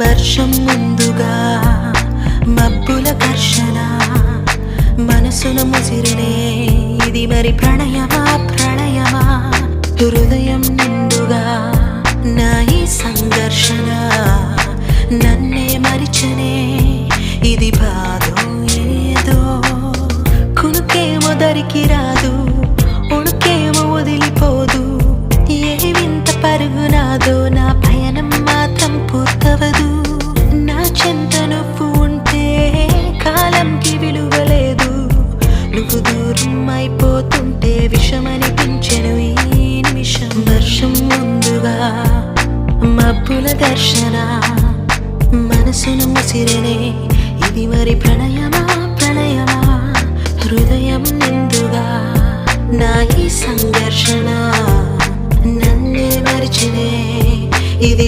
వర్షం ముందుగా మబ్బుల ఘర్షణ మనసును ముసిరినే ఇది మరి ప్రణయమా ప్రణయమా హృదయం నిండుగా నా ఈ సంఘర్షణ నన్నే మరిచనే ఇది బాధో ఏదో కునుకేమో దరికి రాదు ఉణుకేమో వదిలిపోదు ఏ వింత పరుగు నాదో నా పయనం మాత్రం పూర్తవదు నా చెంత నువ్వు ఉంటే కాలంకి విలువలేదు నువ్వు దూరం అయిపోతుంటే విషమనిపించెను ఈ నిమిషం వర్షం ముందుగా మబ్బుల దర్శన మనసును ముసిరినే ఇది మరి ప్రణయమా ప్రణయమా హృదయం నిండుగా నా ఈ సంఘర్షణ నన్నే మరిచినే ఇది